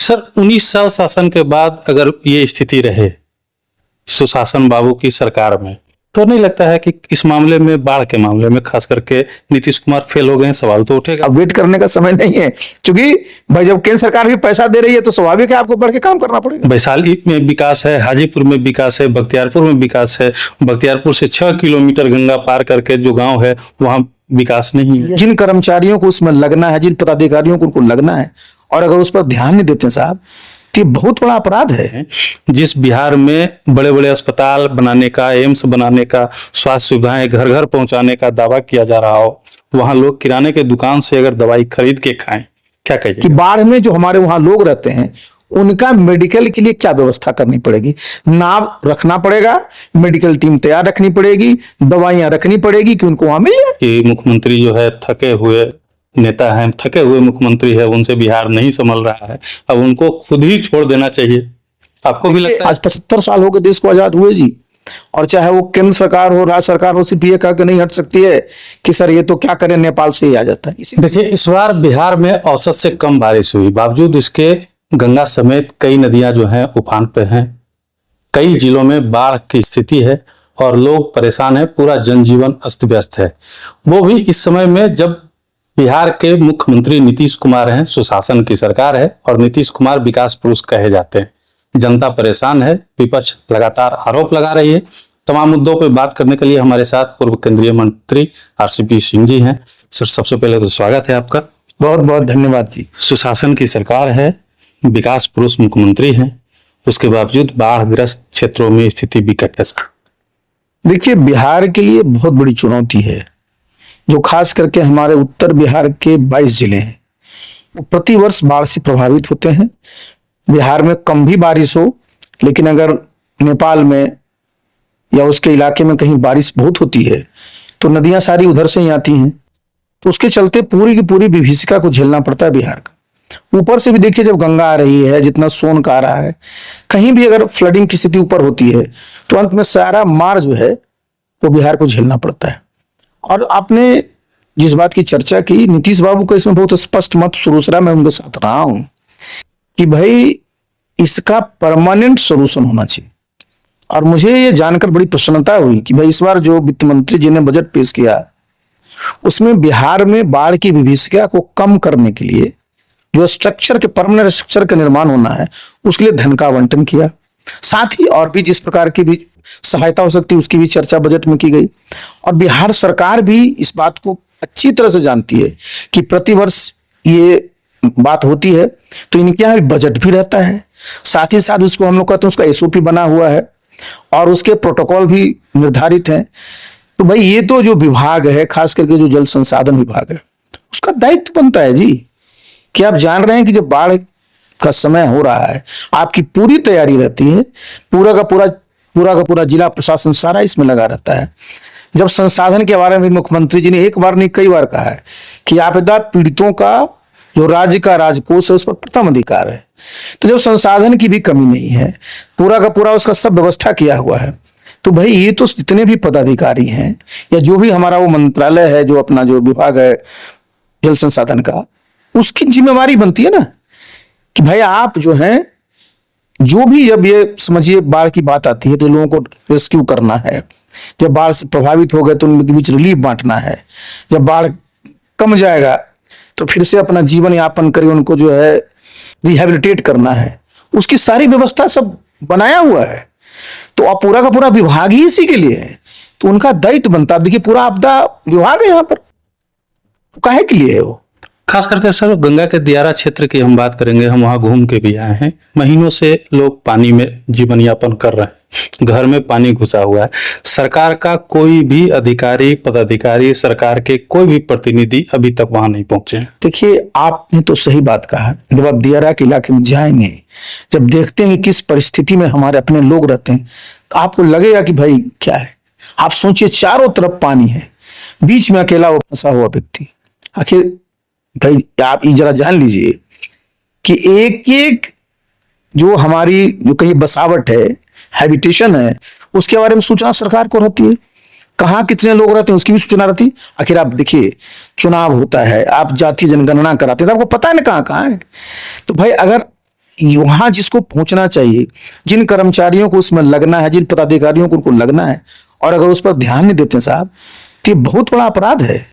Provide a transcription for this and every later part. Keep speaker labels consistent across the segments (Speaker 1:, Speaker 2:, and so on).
Speaker 1: Sir 19 साल शासन के बाद अगर ये स्थिति रहे सुशासन बाबू की सरकार में, तो नहीं लगता है कि इस मामले में, बाढ़ के मामले में खास करके नीतीश कुमार फेल हो गए हैं? सवाल तो उठेगा।
Speaker 2: अब वेट करने का समय नहीं है, क्योंकि भाई जब केंद्र सरकार भी पैसा दे रही है तो स्वाभाविक है आपको बढ़ के काम करना पड़ेगा।
Speaker 1: वैशाली में विकास है, हाजीपुर में विकास है, बख्तियारपुर में विकास है। बख्तियारपुर से 6 किलोमीटर गंगा पार करके जो गांव है वहां विकास नहीं है।
Speaker 2: जिन कर्मचारियों को उसमें लगना है, जिन पदाधिकारियों को उनको लगना है, और अगर उस पर ध्यान नहीं देते साहब, तो ये बहुत बड़ा अपराध है।
Speaker 1: जिस बिहार में बड़े बड़े अस्पताल बनाने का, एम्स बनाने का, स्वास्थ्य सुविधाएं घर घर पहुंचाने का दावा किया जा रहा हो, वहां लोग किराने के दुकान से अगर दवाई खरीद के खाएं, क्या कहिए?
Speaker 2: कि बाढ़ में जो हमारे वहां लोग रहते हैं उनका मेडिकल के लिए क्या व्यवस्था करनी पड़ेगी? नाव रखना पड़ेगा, मेडिकल टीम तैयार रखनी पड़ेगी, दवाइयां रखनी पड़ेगी कि उनको वहां मिल जाए।
Speaker 1: कि मुख्यमंत्री जो है थके हुए नेता हैं, थके हुए मुख्यमंत्री है, उनसे बिहार नहीं संभल रहा है, अब उनको खुद ही छोड़ देना चाहिए। आपको भी लगता है?
Speaker 2: आज 75 साल हो गए देश को आजाद हुए जी, और चाहे वो केंद्र सरकार हो, राज्य सरकार हो, सिर्फ ये कह के नहीं हट सकती है कि सर ये तो क्या करें, नेपाल से ही आ जाता है।
Speaker 1: देखिए, इस बार बिहार में औसत से कम बारिश हुई, बावजूद इसके गंगा समेत कई नदियां जो हैं उफान पे हैं। कई जिलों में बाढ़ की स्थिति है और लोग परेशान हैं, पूरा जनजीवन अस्त व्यस्त है। वो भी इस समय में जब बिहार के मुख्यमंत्री नीतीश कुमार हैं, सुशासन की सरकार है और नीतीश कुमार विकास पुरुष कहे जाते हैं। जनता परेशान है, विपक्ष लगातार आरोप लगा रही है। तमाम मुद्दों पर बात करने के लिए हमारे साथ पूर्व केंद्रीय मंत्री आरसीपी सिंह जी हैं। सर, सबसे पहले तो स्वागत है आपका।
Speaker 2: बहुत बहुत धन्यवाद जी।
Speaker 1: सुशासन की सरकार है, विकास पुरुष मुख्यमंत्री हैं, उसके बावजूद बाढ़ग्रस्त क्षेत्रों में स्थिति विकट है।
Speaker 2: देखिए, बिहार के लिए बहुत बड़ी चुनौती है, जो खास करके हमारे उत्तर बिहार के 22 जिले हैं, वो प्रतिवर्ष बाढ़ से प्रभावित होते हैं। बिहार में कम भी बारिश हो, लेकिन अगर नेपाल में या उसके इलाके में कहीं बारिश बहुत होती है तो नदियां सारी उधर से ही आती हैं, तो उसके चलते पूरी की पूरी विभीषिका को झेलना पड़ता है बिहार का। ऊपर से भी देखिए, जब गंगा आ रही है, जितना सोन का आ रहा है, कहीं भी अगर फ्लडिंग की स्थिति ऊपर होती है तो अंत में सारा मार जो है वो बिहार को झेलना पड़ता है। और आपने जिस बात की चर्चा की, नीतीश बाबू का इसमें बहुत स्पष्ट मत शुरू से मैं उनके साथ रहा हूं कि भाई इसका परमानेंट सोल्यूशन होना चाहिए। और मुझे ये जानकर बड़ी प्रसन्नता हुई कि भाई इस बार जो वित्त मंत्री जी ने बजट पेश किया, उसमें बिहार में बाढ़ की विभीषिका को कम करने के लिए जो स्ट्रक्चर के, परमानेंट स्ट्रक्चर का निर्माण होना है, उसके लिए धन का आवंटन किया। साथ ही और भी जिस प्रकार की भी सहायता हो सकती है उसकी भी चर्चा बजट में की गई। और बिहार सरकार भी इस बात को अच्छी तरह से जानती है कि प्रतिवर्ष ये बात होती है, तो इनके यहाँ बजट भी रहता है, साथ ही साथ उसको हम लोग कहते हैं उसका एसओपी बना हुआ है और उसके प्रोटोकॉल भी निर्धारित हैं। तो भाई ये तो जो विभाग है, खास करके जो जल संसाधन विभाग है, उसका दायित्व बनता है जी कि आप जान रहे हैं कि जब बाढ़ का समय हो रहा है, आपकी पूरी तैयारी रहती है, पूरा का पूरा जिला प्रशासन सारा इसमें लगा रहता है। जब संसाधन के बारे में मुख्यमंत्री जी ने एक बार नहीं कई बार कहा है कि आपदा पीड़ितों का जो राज्य का राजकोष है उस पर प्रथम अधिकार है, तो जब संसाधन की भी कमी नहीं है, पूरा का पूरा उसका सब व्यवस्था किया हुआ है, तो भाई ये तो जितने भी पदाधिकारी हैं या जो भी हमारा वो मंत्रालय है, जो अपना जो विभाग है जल संसाधन का, उसकी जिम्मेवारी बनती है ना कि भाई आप जो है, जो भी जब ये समझिए बाढ़ की बात आती है तो लोगों को रेस्क्यू करना है, जब बाढ़ से प्रभावित हो गए तो उनके बीच रिलीफ बांटना है, जब बाढ़ कम जाएगा तो फिर से अपना जीवन यापन करके उनको जो है रिहेबिलिटेट करना है, उसकी सारी व्यवस्था सब बनाया हुआ है। तो अब पूरा का पूरा विभाग ही इसी के लिए है, तो उनका दायित्व बनता है। देखिए, पूरा आपदा विभाग है यहाँ पर, तो काहे के लिए है वो?
Speaker 1: खास करके सर गंगा के दियारा क्षेत्र की हम बात करेंगे, हम वहां घूम के भी आए हैं। महीनों से लोग पानी में जीवन यापन कर रहे हैं, घर में पानी घुसा हुआ है। सरकार का कोई भी अधिकारी, पदाधिकारी, सरकार के कोई भी प्रतिनिधि अभी तक वहां नहीं पहुंचे।
Speaker 2: देखिए, आपने तो सही बात कहा। जब आप दियारा के इलाके में जाएंगे, जब देखते हैं कि किस परिस्थिति में हमारे अपने लोग रहते हैं, तो आपको लगेगा कि भाई क्या है। आप सोचिए, चारों तरफ पानी है, बीच में अकेला वो फंसा हुआ व्यक्ति। आखिर भाई आप ये जरा जान लीजिए कि एक एक जो हमारी जो कहीं बसावट है, हैबिटेशन है, उसके बारे में सूचना सरकार को रहती है। कहाँ कितने लोग रहते हैं उसकी भी सूचना रहती है। आखिर आप देखिए, चुनाव होता है, आप जातीय जनगणना कराते हैं तो आपको पता है ना कहाँ कहाँ है। तो भाई अगर वहां जिसको पहुंचना चाहिए, जिन कर्मचारियों को उसमें लगना है, जिन पदाधिकारियों को उनको लगना है, और अगर उस पर ध्यान नहीं देते साहब, तो ये बहुत बड़ा अपराध है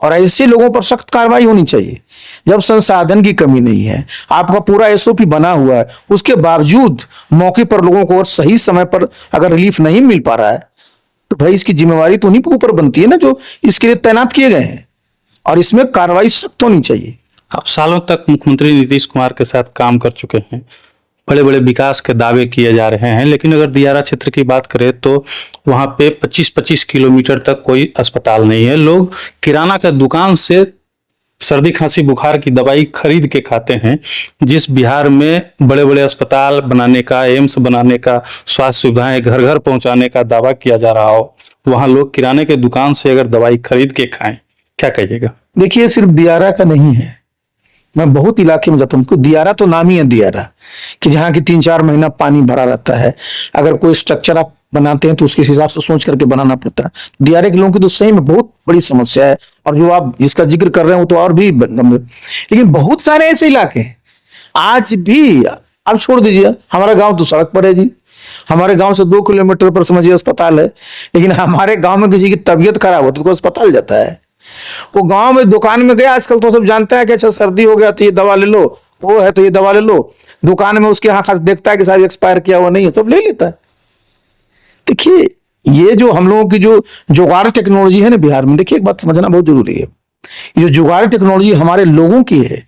Speaker 2: और ऐसे लोगों पर सख्त कार्रवाई होनी चाहिए। जब संसाधन की कमी नहीं है, आपका पूरा एसओपी बना हुआ है, उसके बावजूद मौके पर लोगों को और सही समय पर अगर रिलीफ नहीं मिल पा रहा है, तो भाई इसकी जिम्मेवारी तो उन्हीं के ऊपर बनती है ना, जो इसके लिए तैनात किए गए हैं, और इसमें कार्रवाई सख्त होनी चाहिए।
Speaker 1: आप सालों तक मुख्यमंत्री नीतीश कुमार के साथ काम कर चुके हैं, बड़े बड़े विकास के दावे किए जा रहे हैं, लेकिन अगर दियारा क्षेत्र की बात करें तो वहां पे 25-25 किलोमीटर तक कोई अस्पताल नहीं है। लोग किराना का दुकान से सर्दी खांसी बुखार की दवाई खरीद के खाते हैं। जिस बिहार में बड़े बड़े अस्पताल बनाने का, एम्स बनाने का, स्वास्थ्य सुविधाएं घर घर पहुंचाने का दावा किया जा रहा हो, वहां लोग किराने के दुकान से अगर दवाई खरीद के खाएं, क्या कहिएगा?
Speaker 2: देखिए, सिर्फ दियारा का नहीं है, मैं बहुत इलाके में जाता हूँ। दियारा तो नाम ही है दियारा, कि जहाँ की 3-4 महीना पानी भरा रहता है। अगर कोई स्ट्रक्चर आप बनाते हैं तो उसके हिसाब से सोच करके बनाना पड़ता है। दियारे के लोगों की तो सही में बहुत बड़ी समस्या है, और जो आप जिसका जिक्र कर रहे हो तो और भी गंभीर। लेकिन बहुत सारे ऐसे इलाके हैं आज भी, आप छोड़ दीजिए, हमारा गांव तो सड़क पर है जी, हमारे गांव से 2 किलोमीटर पर समझिए अस्पताल है, लेकिन हमारे गांव में किसी की तबीयत खराब होती है तो अस्पताल जाता है। वो गांव में दुकान में गया, आजकल तो सब जानता है कि अच्छा सर्दी हो गया तो ये दवा ले लो, वो है तो ये दवा ले लो। दुकान में उसके यहाँ खास देखता है कि साहब एक्सपायर किया हुआ नहीं है, सब ले लेता है। देखिए, ये जो हम लोगों की जो जुगाड़ टेक्नोलॉजी है ना बिहार में, देखिए एक बात समझना बहुत जरूरी है, ये जो जुगाड़ टेक्नोलॉजी हमारे लोगों की है,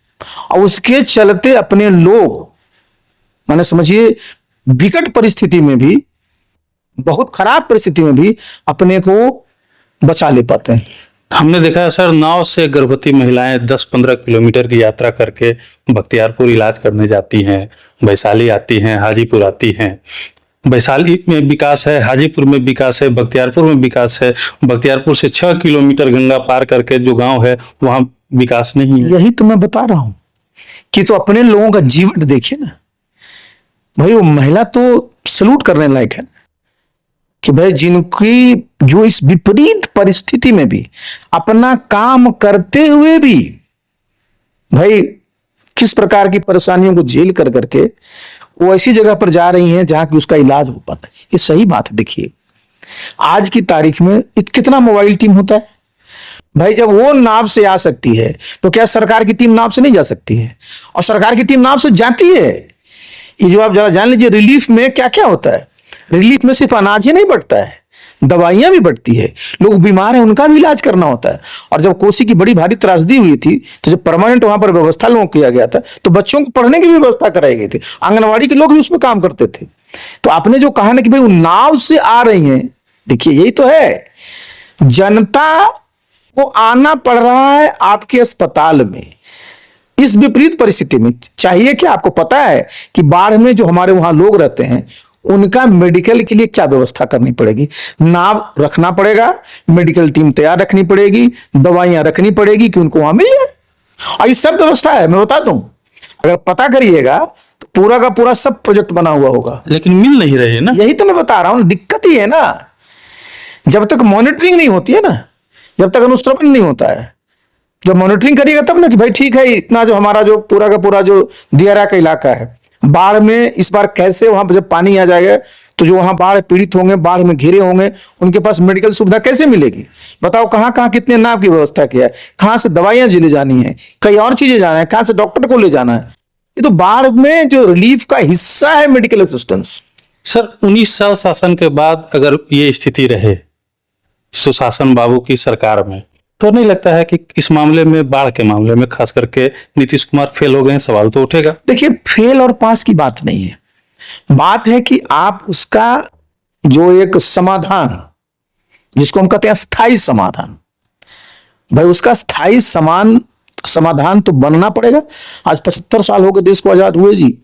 Speaker 2: और उसके चलते अपने लोग, माने समझिए विकट परिस्थिति में भी, बहुत खराब परिस्थिति में भी अपने को बचा ले पाते हैं।
Speaker 1: हमने देखा है सर, नाव से गर्भवती महिलाएं 10-15 किलोमीटर की यात्रा करके बख्तियारपुर इलाज करने जाती हैं, वैशाली आती हैं, हाजीपुर आती हैं। वैशाली में विकास है, हाजीपुर में विकास है, बख्तियारपुर में विकास है। बख्तियारपुर से 6 किलोमीटर गंगा पार करके जो गांव है वहां विकास नहीं है।
Speaker 2: यही तो मैं बता रहा हूं कि तो अपने लोगों का जीवन देखिए ना भाई, वो महिला तो सलूट करने लायक है कि भाई जिनकी जो इस विपरीत परिस्थिति में भी अपना काम करते हुए भी भाई किस प्रकार की परेशानियों को झेल कर करके वो ऐसी जगह पर जा रही हैं जहां कि उसका इलाज हो पाता है। ये सही बात है। देखिए, आज की तारीख में कितना मोबाइल टीम होता है भाई। जब वो नाव से आ सकती है तो क्या सरकार की टीम नाव से नहीं जा सकती है? और सरकार की टीम नाव से जाती है। ये जो आप जरा जान लीजिए, रिलीफ में क्या क्या होता है। रिलीफ में सिर्फ अनाज ही नहीं बढ़ता है, दवाइयां भी बढ़ती है, लोग बीमार हैं उनका भी इलाज करना होता है। और जब कोसी की बड़ी भारी त्रासदी हुई थी तो जब परमानेंट वहां पर व्यवस्था लोगों किया गया था तो बच्चों को पढ़ने की भी व्यवस्था कराई गई थी, आंगनवाड़ी के लोग भी उसमें काम करते थे। तो आपने जो कहा ना कि भाई वो नाव से आ रही हैं, देखिए यही तो है, जनता को आना पड़ रहा है आपके अस्पताल में इस विपरीत परिस्थिति में। चाहिए क्या? आपको पता है कि बाढ़ में जो हमारे वहां लोग रहते हैं उनका मेडिकल के लिए क्या व्यवस्था करनी पड़ेगी? नाव रखना पड़ेगा, मेडिकल टीम तैयार रखनी पड़ेगी, दवाइयां रखनी पड़ेगी कि उनको वहां मिल जाए। और ये सब व्यवस्था है, मैं बता दूं, अगर पता करिएगा तो पूरा का पूरा सब प्रोजेक्ट बना हुआ होगा,
Speaker 1: लेकिन मिल नहीं रही है ना।
Speaker 2: यही तो मैं बता रहा हूं, दिक्कत ही है ना। जब तक मॉनिटरिंग नहीं होती है ना, जब तक अनुश्रवण नहीं होता है, जब मॉनिटरिंग करिएगा तब ना कि भाई ठीक है, इतना जो हमारा जो पूरा का पूरा जो दियारा का इलाका है, बाढ़ में इस बार कैसे वहां पर जब पानी आ जाएगा तो जो वहां बाढ़ पीड़ित होंगे, बाढ़ में घिरे होंगे, उनके पास मेडिकल सुविधा कैसे मिलेगी? बताओ, कहां कहां कितने नाव की व्यवस्था किया है, कहां से दवाइयां ले जानी है, कई और चीजें जाना है, कहां से डॉक्टर को ले जाना है। ये तो बाढ़ में जो रिलीफ का हिस्सा है मेडिकल असिस्टेंस।
Speaker 1: सर, 19 साल शासन के बाद अगर ये स्थिति रहे सुशासन बाबू की सरकार में, तो नहीं लगता है कि इस मामले में, बाढ़ के मामले में खास करके नीतीश कुमार फेल हो गए हैं? सवाल तो उठेगा।
Speaker 2: देखिए, फेल और पास की बात नहीं है, बात है कि आप उसका जो एक समाधान, जिसको हम कहते हैं स्थायी समाधान, भाई उसका स्थायी समाधान तो बनना पड़ेगा। आज 75 साल हो गए देश को आजाद हुए जी,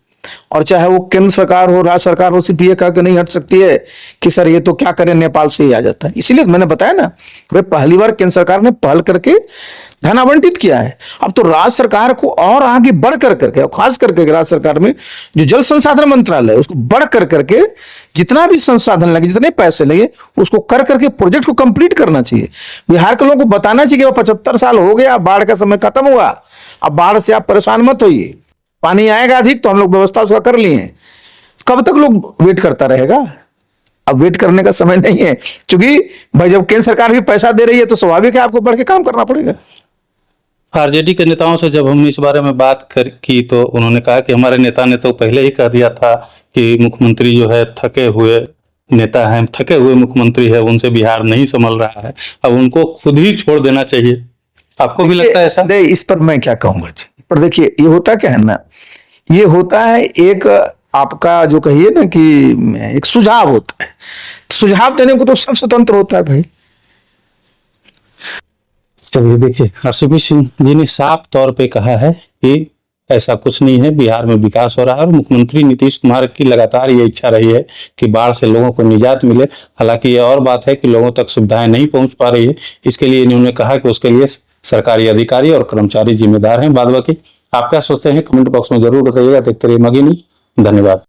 Speaker 2: और चाहे वो केंद्र सरकार हो, राज्य सरकार हो, सिर्फ ये कह के नहीं हट सकती है कि सर ये तो क्या करें, नेपाल से ही आ जाता है। इसीलिए मैंने बताया ना, भाई पहली बार केंद्र सरकार ने पहल करके धन आवंटित किया है। अब तो राज्य सरकार को और आगे बढ़ कर करके, खास करके राज्य सरकार में जो जल संसाधन मंत्रालय है उसको बढ़ कर करके जितना भी संसाधन लगे, जितने पैसे लगे, उसको कर करके प्रोजेक्ट को कंप्लीट करना चाहिए। बिहार के लोगों को बताना चाहिए कि 75 साल हो गया, बाढ़ का समय खत्म हुआ, अब बाढ़ से आप परेशान मत होइए, पानी आएगा अधिक तो हम लोग व्यवस्था उसका कर लिए हैं। कब तक लोग वेट करता रहेगा? अब वेट करने का समय नहीं है, क्योंकि भाई जब केंद्र सरकार भी पैसा दे रही है तो स्वाभाविक है आपको बढ़ के काम करना पड़ेगा।
Speaker 1: आरजेडी के नेताओं से जब हमने इस बारे में बात की तो उन्होंने कहा कि हमारे नेता ने तो पहले ही कह दिया था कि मुख्यमंत्री जो है थके हुए नेता हैं, थके हुए मुख्यमंत्री है, उनसे बिहार नहीं संभल रहा है, अब उनको खुद ही छोड़ देना चाहिए। आपको भी लगता है ऐसा?
Speaker 2: नहीं, इस पर मैं क्या कहूंगा जी। इस पर देखिए, ये होता क्या है ना, ये होता है एक आपका जो कहिए ना कि एक सुझाव होता है। सुझाव देने को तो सब स्वतंत्र होता है भाई।
Speaker 1: चलिए देखिए, आरसीपी सिंह जी ने साफ तौर पे कहा है कि ऐसा कुछ नहीं है, बिहार में विकास हो रहा है और मुख्यमंत्री नीतीश कुमार की लगातार ये इच्छा रही है कि बाढ़ से लोगों को निजात मिले। हालांकि ये और बात है कि लोगों तक सुविधाएं नहीं पहुंच पा रही है, इसके लिए इन्होंने कहा कि उसके लिए सरकारी अधिकारी और कर्मचारी जिम्मेदार हैं। बाद बाकी आप क्या सोचते हैं कमेंट बॉक्स में जरूर बताइएगा। देखते रहिए मगही न्यूज़। धन्यवाद।